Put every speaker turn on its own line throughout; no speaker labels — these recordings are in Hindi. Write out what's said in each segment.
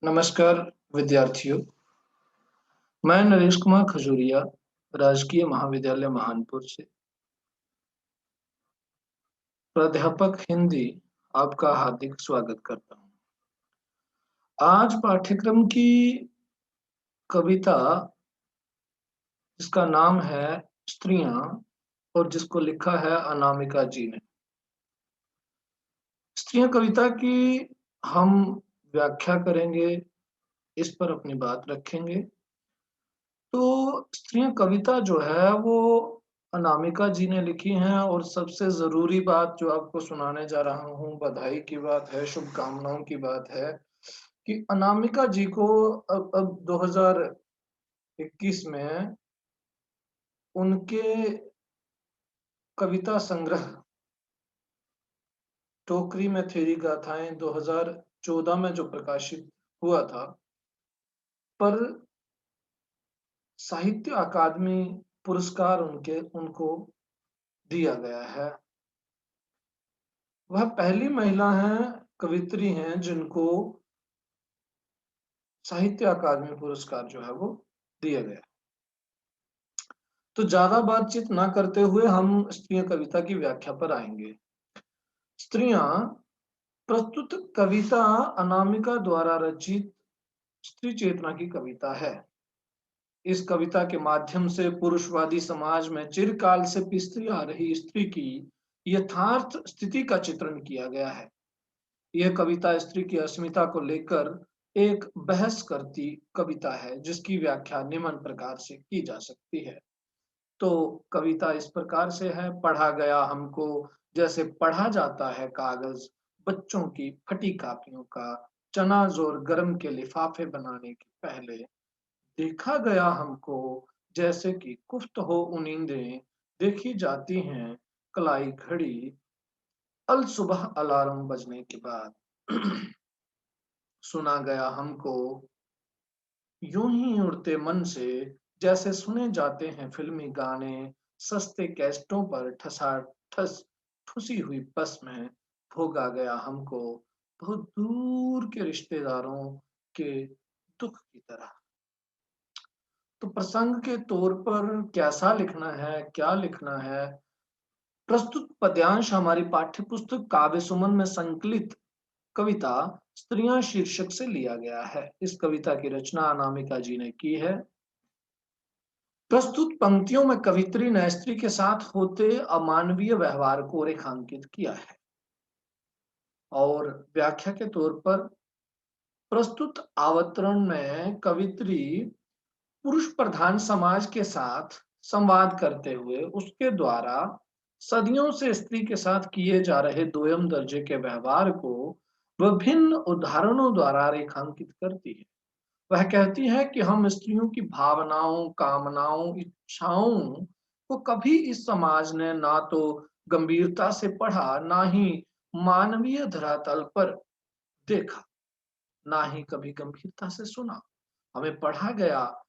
नमस्कार विद्यार्थियों। मैं नरेश कुमार खजूरिया, राजकीय महाविद्यालय महानपुर से प्राध्यापक हिंदी आपका हार्दिक स्वागत करता हूं। आज पाठ्यक्रम की कविता जिसका नाम है स्त्रियां और जिसको लिखा है अनामिका जी ने। स्त्रियां कविता की हम व्याख्या करेंगे, इस पर अपनी बात रखेंगे। तो स्त्रियां कविता जो है वो अनामिका जी ने लिखी है और सबसे जरूरी बात जो आपको सुनाने जा रहा हूँ, बधाई की बात है, शुभकामनाओं की बात है कि अनामिका जी को अब 2021 में उनके कविता संग्रह टोकरी में तेरी गाथाएं 2014 में जो प्रकाशित हुआ था, पर साहित्य अकादमी पुरस्कार उनको दिया गया है। वह पहली महिला हैं, कवित्री हैं, जिनको साहित्य अकादमी पुरस्कार जो है वो दिया गया। तो ज्यादा बातचीत ना करते हुए हम स्त्रियां कविता की व्याख्या पर आएंगे। स्त्रियां प्रस्तुत कविता अनामिका द्वारा रचित स्त्री चेतना की कविता है। इस कविता के माध्यम से पुरुषवादी समाज में चिरकाल से पिसती आ रही स्त्री की यथार्थ स्थिति का चित्रण किया गया है। यह कविता स्त्री की अस्मिता को लेकर एक बहस करती कविता है, जिसकी व्याख्या निम्न प्रकार से की जा सकती है। तो कविता इस प्रकार से है। पढ़ा गया हमको जैसे पढ़ा जाता है कागज, बच्चों की फटी कापियों का, चना जोर गरम के लिफाफे बनाने के पहले। देखा गया हमको जैसे कि कुफ्त हो नींदें देखी जाती हैं कलाई घड़ी अल सुबह अलार्म बजने के बाद। सुना गया हमको यूं ही उड़ते मन से जैसे सुने जाते हैं फिल्मी गाने सस्ते कैसेटों पर ठसाठस ठुसी हुई बस में। भोगा गया हमको बहुत दूर के रिश्तेदारों के दुख की तरह। तो प्रसंग के तौर पर कैसा लिखना है, क्या लिखना है, प्रस्तुत पद्यांश हमारी पाठ्य पुस्तक काव्य सुमन में संकलित कविता स्त्रियां शीर्षक से लिया गया है। इस कविता की रचना अनामिका जी ने की है। प्रस्तुत पंक्तियों में कवित्री ने स्त्री के साथ होते अमानवीय व्यवहार को रेखांकित किया है। और व्याख्या के तौर पर प्रस्तुत अवतरण में कवित्री पुरुष प्रधान समाज के साथ संवाद करते हुए उसके द्वारा सदियों से स्त्री के साथ किए जा रहे दोयम दर्जे के व्यवहार को विभिन्न उदाहरणों द्वारा रेखांकित करती है। वह कहती है कि हम स्त्रियों की भावनाओं, कामनाओं, इच्छाओं को कभी इस समाज ने ना तो गंभीरता से पढ़ा, ना ही मानवीय धरातल पर देखा, ना ही कभी गंभीरता से सुना। हमें पढ़ा गया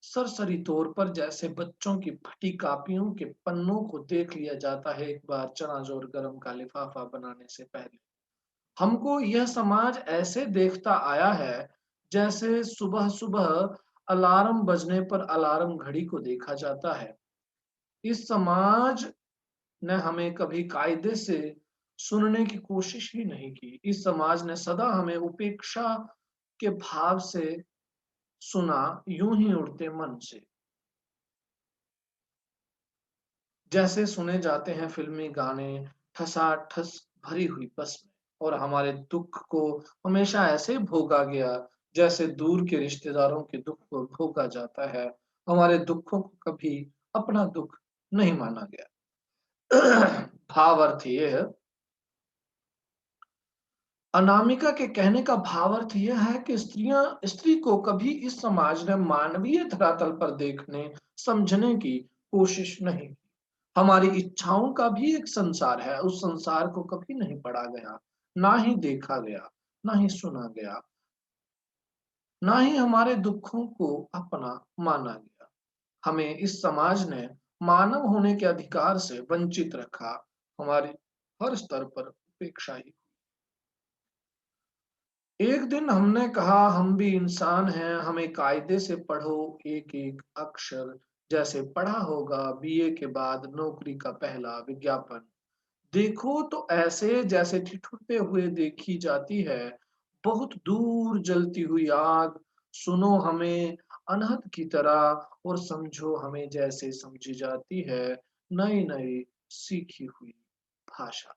सरसरी तौर पर जैसे बच्चों की फटी कापियों के पन्नों को देख लिया जाता है एक बार चना जोर गरम का लिफाफा बनाने से पहले। हमको यह समाज ऐसे देखता आया है जैसे सुबह सुबह अलार्म बजने पर अलार्म घड़ी को देखा जाता है। इस समाज ने हमें कभी कायदे से सुनने की कोशिश ही नहीं की। इस समाज ने सदा हमें उपेक्षा के भाव से सुना, यूं ही उड़ते मन से जैसे सुने जाते हैं फिल्मी गाने ठसाठस भरी हुई बस में। और हमारे दुख को हमेशा ऐसे भोगा गया जैसे दूर के रिश्तेदारों के दुख को भोगा जाता है। हमारे दुखों को कभी अपना दुख नहीं माना गया। भाव अर्थ ये है, अनामिका के कहने का भावार्थ यह है कि स्त्री को कभी इस समाज ने मानवीय धरातल पर देखने समझने की कोशिश नहीं की। हमारी इच्छाओं का भी एक संसार है, उस संसार को कभी नहीं पढ़ा गया, ना ही देखा गया, ना ही सुना गया, ना ही हमारे दुखों को अपना माना गया। हमें इस समाज ने मानव होने के अधिकार से वंचित रखा। हमारी हर स्तर पर उपेक्षा ही। एक दिन हमने कहा हम भी इंसान हैं, हमें कायदे से पढ़ो एक एक अक्षर, जैसे पढ़ा होगा बीए के बाद नौकरी का पहला विज्ञापन। देखो तो ऐसे जैसे ठिठुरते हुए देखी जाती है बहुत दूर जलती हुई आग। सुनो हमें अनहद की तरह और समझो हमें जैसे समझी जाती है नई नई सीखी हुई भाषा।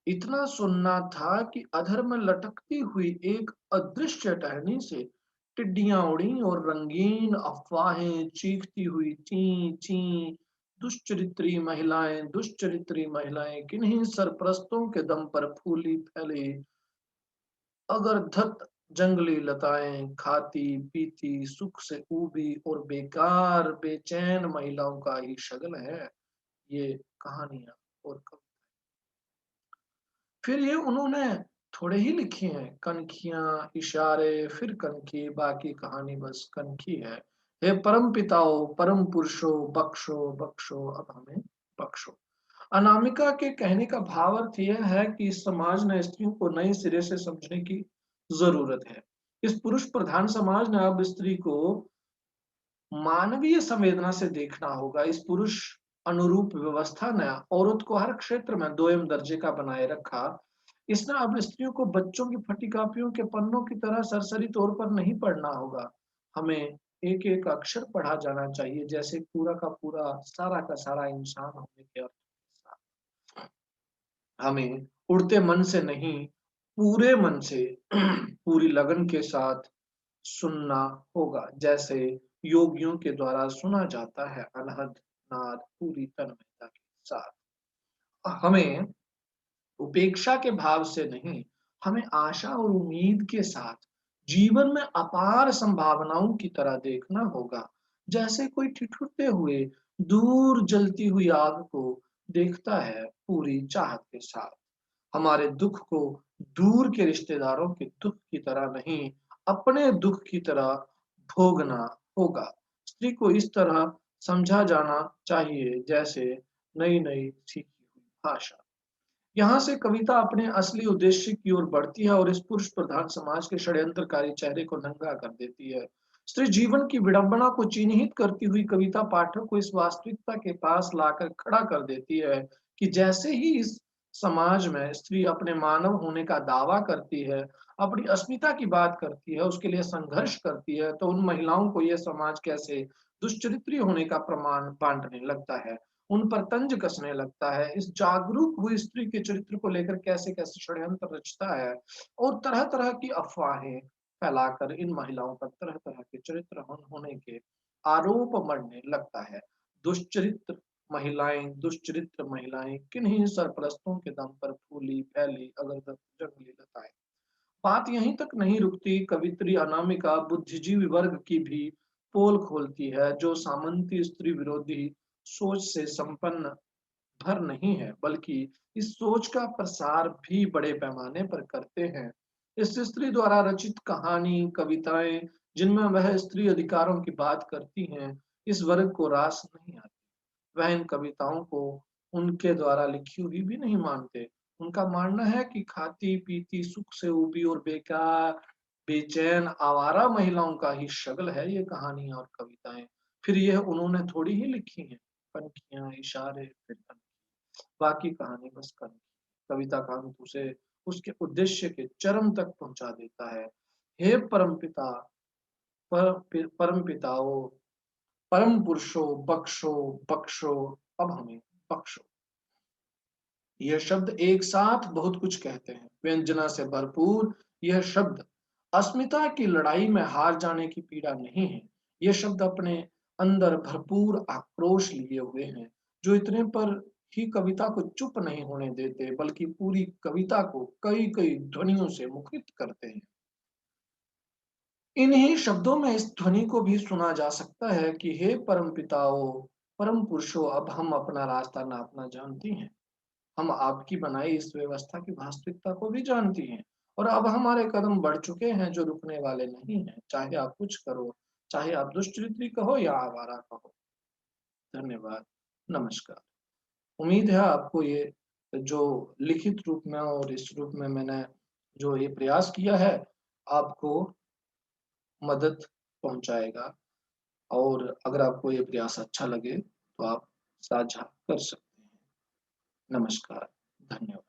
इतना सुनना था कि अधर में लटकती हुई एक अदृश्य टहनी से टिड्डियां उड़ी और रंगीन अफवाहें चीखती हुई ची ची। दुष्चरित्री महिलाएं किन्हीं सरप्रस्तों के दम पर फूली फैली अगर धत जंगली लताएं खाती पीती सुख से ऊबी और बेकार बेचैन महिलाओं का ही शगल है ये कहानियां और फिर ये उन्होंने थोड़े ही लिखी हैं कनखियां इशारे फिर कनखी बाकी कहानी बस कनखी है। हे परम पिताओं परम पुरुषों बख्शो बख्शो अब हमें बख्शो। अनामिका के कहने का भाव अर्थ यह है कि इस समाज ने स्त्रियों को नए सिरे से समझने की जरूरत है। इस पुरुष प्रधान समाज ने अब स्त्री को मानवीय संवेदना से देखना होगा। इस पुरुष अनुरूप व्यवस्था ने औरत को हर क्षेत्र में दोयम दर्जे का बनाए रखा। इसने अब स्त्रियों को बच्चों की फटी कापियों के पन्नों की तरह सरसरी तौर पर नहीं पढ़ना होगा। हमें एक एक अक्षर पढ़ा जाना चाहिए जैसे पूरा का पूरा सारा का सारा इंसान होने के अर्थ के साथ। हमें उड़ते मन से नहीं पूरे मन से पूरी लगन के साथ सुनना होगा जैसे योगियों के द्वारा सुना जाता है अनहद नाद पूरी तन्मयता के साथ। हमें उपेक्षा के भाव से नहीं हमें आशा और उम्मीद के साथ जीवन में अपार संभावनाओं की तरह देखना होगा जैसे कोई ठिठुरते हुए दूर जलती हुई आग को देखता है पूरी चाहत के साथ। हमारे दुख को दूर के रिश्तेदारों के दुख की तरह नहीं अपने दुख की तरह भोगना होगा। स्त्री को इस तरह समझा जाना चाहिए जैसे नई नई सीखी हुई भाषा। यहाँ से कविता अपने असली उद्देश्य की ओर बढ़ती है और इस पुरुष प्रधान समाज के षड्यंत्रकारी चेहरे को नंगा कर देती है। स्त्री जीवन की विडंबना को चिन्हित करती हुई कविता पाठक को इस वास्तविकता के पास लाकर खड़ा कर देती है कि जैसे ही इस समाज में स्त्री अपने मानव होने का दावा करती है अपनी अस्मिता की बात करती है उसके लिए संघर्ष करती है तो उन महिलाओं को यह समाज कैसे दुष्चरित्री होने का प्रमाण बांटने लगता है उन पर तंज कसने लगता है। इस जागरूक हुई स्त्री के चरित्र को लेकर कैसे कैसे षड्यंत्र रचता है और तरह तरह की अफवाहें फैलाकर इन महिलाओं पर तरह तरह के चरित्र होने के आरोप मढ़ने लगता है। दुष्चरित्र दुष्चरित्र महिलाएं किन्हीं सरपरस्तों के दम पर फूली फैली अगर जंगली लताएं। बात यहीं तक नहीं रुकती कवित्री अनामिका बुद्धिजीवी वर्ग की भी पोल खोलती है जो सामंती स्त्री विरोधी सोच से संपन्न भर नहीं है बल्कि इस सोच का प्रसार भी बड़े पैमाने पर करते हैं। इस स्त्री द्वारा रचित कहानी कविताएं जिनमें वह स्त्री अधिकारों की बात करती हैं इस वर्ग को रास नहीं आती। वह इन कविताओं को उनके द्वारा लिखी हुई भी नहीं मानते। उनका मानना है कि खाती पीती सुख से ऊबी और बेकार बेचैन आवारा महिलाओं का ही शगल है ये कहानियां और कविताएं। फिर यह उन्होंने थोड़ी ही लिखी हैं पनखियां इशारे फिर बाकी कहानी बस कहानी। कविता का अंत उसे उसके उद्देश्य के चरम तक पहुंचा देता है। हे परमपिता परम पिताओं परम पुरुषों बख्शो बख्शो अब हमें बख्शो। यह शब्द एक साथ बहुत कुछ कहते हैं व्यंजना से भरपूर। यह शब्द अस्मिता की लड़ाई में हार जाने की पीड़ा नहीं है। यह शब्द अपने अंदर भरपूर आक्रोश लिए हुए हैं जो इतने पर ही कविता को चुप नहीं होने देते बल्कि पूरी कविता को कई कई ध्वनियों से मुखरित करते हैं। इन्हीं शब्दों में इस ध्वनि को भी सुना जा सकता है कि हे परम पिताओं परम पुरुषों अब हम अपना रास्ता नापना जानती हैं। हम आपकी बनाई इस व्यवस्था की वास्तविकता को भी जानती हैं और अब हमारे कदम बढ़ चुके हैं जो रुकने वाले नहीं हैं चाहे आप कुछ करो चाहे आप दुष्चरित्री कहो या आवारा कहो। धन्यवाद। नमस्कार। उम्मीद है आपको ये जो लिखित रूप में और इस रूप में मैंने जो ये प्रयास किया है आपको मदद पहुँचाएगा और अगर आपको ये प्रयास अच्छा लगे तो आप साझा कर सकते हैं। नमस्कार, धन्यवाद।